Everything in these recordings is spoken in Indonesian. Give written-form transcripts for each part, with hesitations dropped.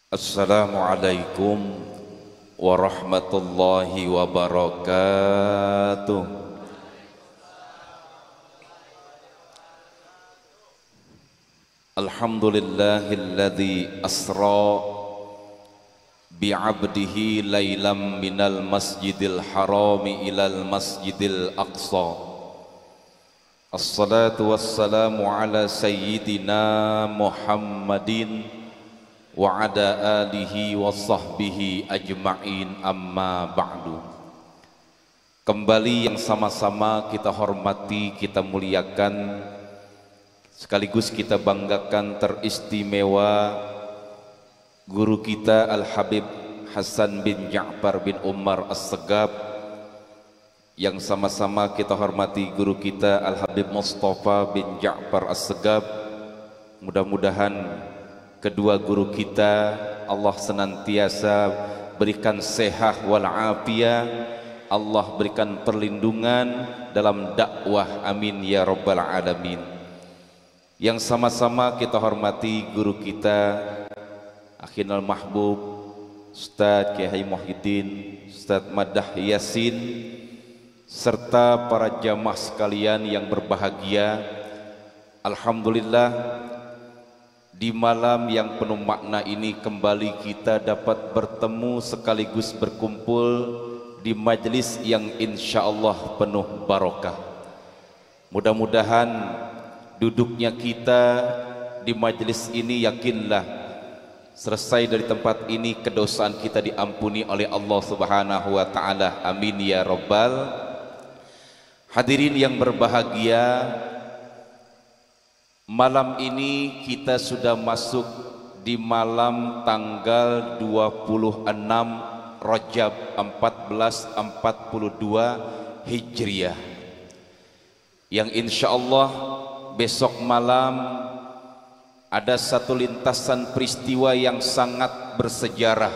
Assalamualaikum warahmatullahi wabarakatuh. Alhamdulillahilladzi asra bi'abdihi laylam minal masjidil harami ilal masjidil aqsa. Assalatu wassalamu ala sayyidina Muhammadin wa ala alihi wa sahbihi ajma'in, amma ba'du. Kembali yang sama-sama kita hormati, kita muliakan, sekaligus kita banggakan teristimewa guru kita Al-Habib Hasan bin Ja'far bin Umar As-Segaf, yang sama-sama kita hormati guru kita Al-Habib Mustafa bin Ja'far As-Segaf. Mudah-mudahan kedua guru kita Allah senantiasa berikan sehat wal afiyah, Allah berikan perlindungan dalam dakwah, amin ya rabbal alamin. Yang sama-sama kita hormati guru kita Akhinal Mahbub Ustadz Kiai Muhyiddin, Ustadz Madah Yasin, serta para jamaah sekalian yang berbahagia. Alhamdulillah, di malam yang penuh makna ini kembali kita dapat bertemu sekaligus berkumpul di majelis yang insya Allah penuh barokah. Mudah-mudahan duduknya kita di majelis ini, yakinlah selesai dari tempat ini kedosaan kita diampuni oleh Allah Subhanahu wa taala, amin ya rabbal. Hadirin yang berbahagia, malam ini kita sudah masuk di malam tanggal 26 Rajab 1442 Hijriah, yang insya Allah besok malam ada satu lintasan peristiwa yang sangat bersejarah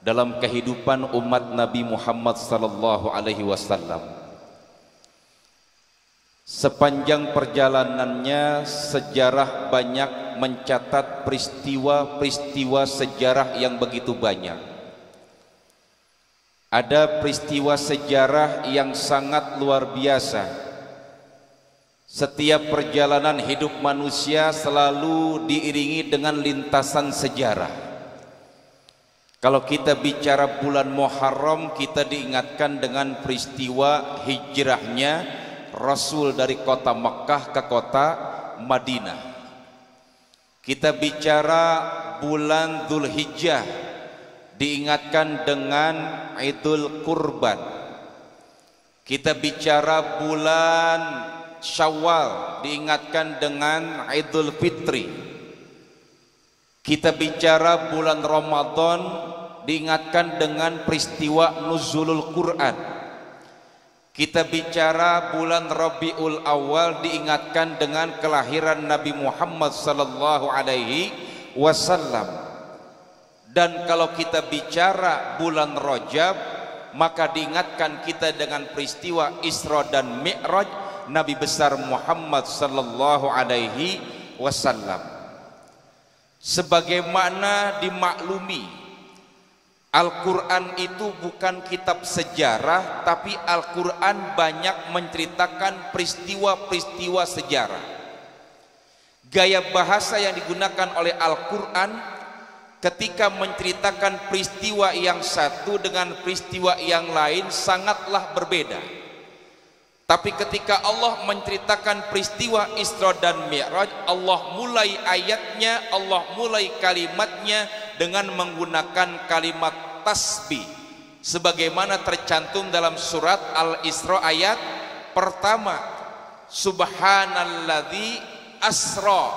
dalam kehidupan umat Nabi Muhammad sallallahu alaihi wasallam. Sepanjang perjalanannya sejarah banyak mencatat peristiwa-peristiwa sejarah yang begitu banyak. Ada peristiwa sejarah yang sangat luar biasa. Setiap perjalanan hidup manusia selalu diiringi dengan lintasan sejarah. Kalau kita bicara bulan Muharram, kita diingatkan dengan peristiwa hijrahnya Rasul dari kota Makkah ke kota Madinah. Kita bicara bulan Dzulhijjah, diingatkan dengan Idul Kurban. Kita bicara bulan Syawal, diingatkan dengan Idul Fitri. Kita bicara bulan Ramadan, diingatkan dengan peristiwa nuzulul Quran. Kita bicara bulan Rabiul Awal, diingatkan dengan kelahiran Nabi Muhammad sallallahu alaihi wasallam. Dan kalau kita bicara bulan Rajab, maka diingatkan kita dengan peristiwa Isra dan Mi'raj Nabi besar Muhammad sallallahu alaihi wasallam. Sebagaimana dimaklumi, Al-Quran itu bukan kitab sejarah, tapi Al-Quran banyak menceritakan peristiwa-peristiwa sejarah. Gaya bahasa yang digunakan oleh Al-Quran ketika menceritakan peristiwa yang satu dengan peristiwa yang lain sangatlah berbeda. Tapi ketika Allah menceritakan peristiwa Isra dan Mi'raj, Allah mulai ayatnya, Allah mulai kalimatnya dengan menggunakan kalimat tasbih, sebagaimana tercantum dalam surat Al-Isra ayat pertama. Subhanalladzi asra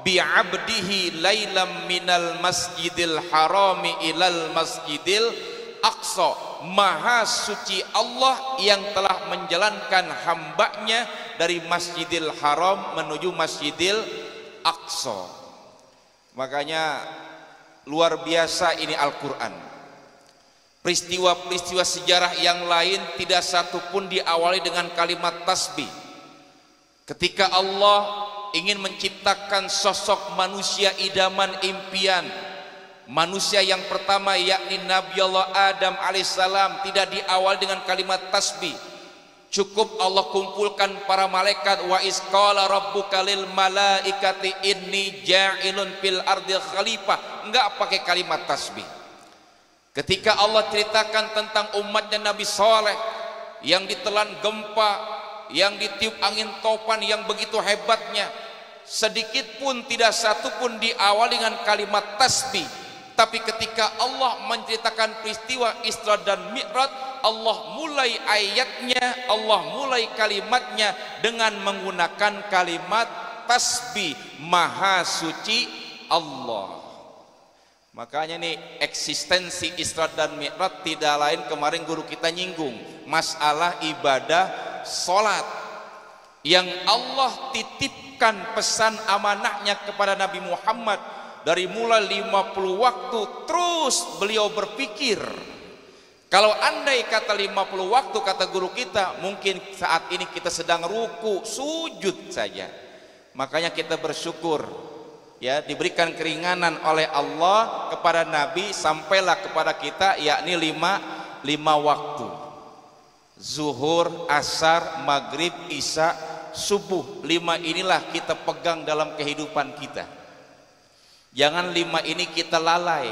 bi'abdihi laylam minal masjidil harami ilal masjidil aqsa. Maha suci Allah yang telah menjalankan hambanya dari Masjidil Haram menuju Masjidil Aqsa. Makanya luar biasa ini Al-Quran. Peristiwa-peristiwa sejarah yang lain tidak satu pun diawali dengan kalimat tasbih. Ketika Allah ingin menciptakan sosok manusia idaman impian, Manusia yang pertama yakni Nabi Allah Adam alaihissalam tidak diawali dengan kalimat tasbih. Cukup Allah kumpulkan para malaikat, wa iz qala rabbuka lil malaikati inni ja'ilun fil ardi khalifah, enggak pakai kalimat tasbih. Ketika Allah ceritakan tentang umatnya Nabi Saleh yang ditelan gempa, yang ditiup angin topan yang begitu hebatnya, sedikit pun tidak satu pun diawali dengan kalimat tasbih. Tapi ketika Allah menceritakan peristiwa Isra dan Mi'raj, Allah mulai ayatnya, Allah mulai kalimatnya dengan menggunakan kalimat tasbih, maha suci Allah. Makanya nih eksistensi Isra dan Mi'raj tidak lain, kemarin guru kita nyinggung masalah ibadah sholat yang Allah titipkan pesan amanahnya kepada Nabi Muhammad. Dari mulai 50 waktu terus beliau berpikir, kalau andai kata 50 waktu kata guru kita, mungkin saat ini kita sedang ruku sujud saja. Makanya kita bersyukur ya, diberikan keringanan oleh Allah kepada Nabi sampailah kepada kita, yakni lima waktu: zuhur, asar, maghrib, isya, subuh. 5 inilah kita pegang dalam kehidupan kita. Jangan 5 ini kita lalai.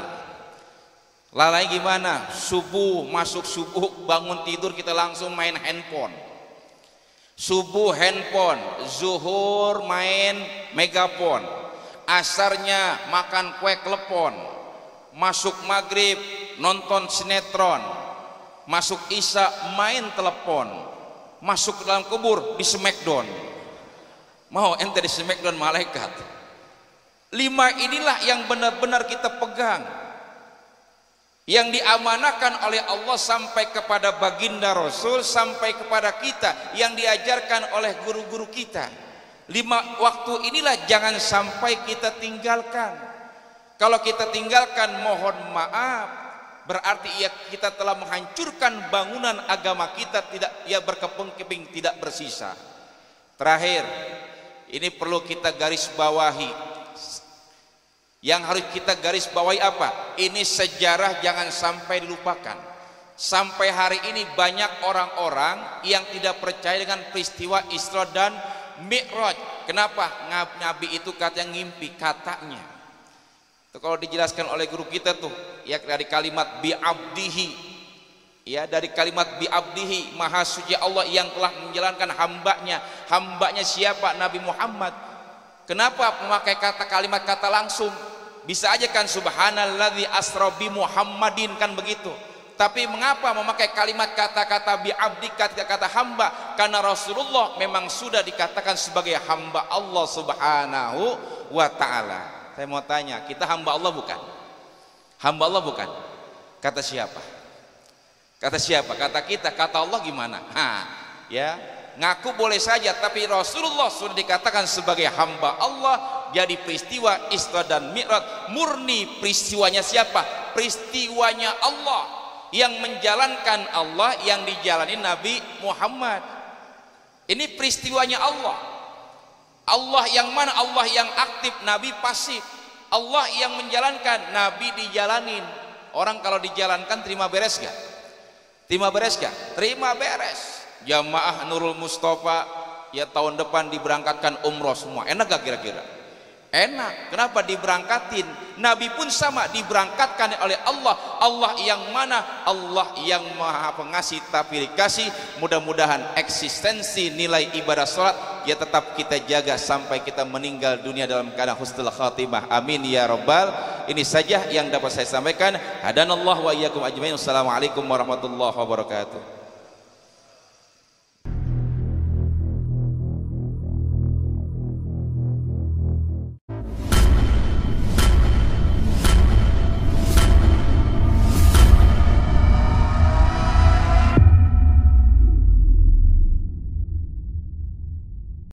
Lalai gimana? Subuh, masuk subuh, bangun tidur kita langsung main handphone. Subuh handphone, zuhur main megapon, asarnya makan kue klepon, masuk maghrib nonton sinetron, masuk isya main telepon, masuk ke dalam kubur di smackdown. Mau ente di smackdown malaikat? 5 inilah yang benar-benar kita pegang, yang diamanahkan oleh Allah sampai kepada baginda Rasul, sampai kepada kita, yang diajarkan oleh guru-guru kita. 5 waktu inilah jangan sampai kita tinggalkan. Kalau kita tinggalkan, mohon maaf, berarti ya kita telah menghancurkan bangunan agama kita, tidak ya berkeping-keping, tidak bersisa. Terakhir, ini perlu kita garis bawahi. Yang harus kita garis bawahi apa? Ini sejarah jangan sampai dilupakan. Sampai hari ini banyak orang-orang yang tidak percaya dengan peristiwa Isra dan Mi'raj. Kenapa? Nabi itu katanya ngimpi, katanya. Itu kalau dijelaskan oleh guru kita tuh, ya dari kalimat bi'abdihi, ya dari kalimat bi'abdihi, maha suci Allah yang telah menjalankan hambanya. Hambanya siapa? Nabi Muhammad. Kenapa memakai kalimat kata langsung? Bisa aja kan subhanalladzi asra bi Muhammadin, kan begitu. Tapi mengapa memakai kalimat kata-kata bi'abdi, kata-kata hamba? Karena Rasulullah memang sudah dikatakan sebagai hamba Allah Subhanahu wa ta'ala. Saya mau tanya, kita hamba Allah bukan? Hamba Allah bukan? Kata siapa? Kata siapa? Kata kita. Kata Allah gimana? Ya, ngaku boleh saja, tapi Rasulullah sudah dikatakan sebagai hamba Allah. Jadi peristiwa Isra dan Mi'raj murni peristiwanya siapa? Peristiwanya Allah, yang menjalankan Allah, yang dijalani Nabi Muhammad. Ini peristiwanya Allah. Allah yang mana? Allah yang aktif, Nabi pasif. Allah yang menjalankan, Nabi dijalanin. Orang kalau dijalankan terima beres gak? Terima beres gak? Terima beres. Jamaah Nurul Mustafa ya tahun depan diberangkatkan umroh semua. Enak gak kira-kira? Enak. Kenapa diberangkatin? Nabi pun sama, diberangkatkan oleh Allah. Allah yang mana? Allah yang maha pengasih tapi dikasih. Mudah-mudahan eksistensi nilai ibadah sholat ya tetap kita jaga sampai kita meninggal dunia dalam keadaan husnul khatimah. Amin ya rabbal. Ini saja yang dapat saya sampaikan. Hadanallah wa iyyakum ajmain. Wassalamualaikum warahmatullahi wabarakatuh.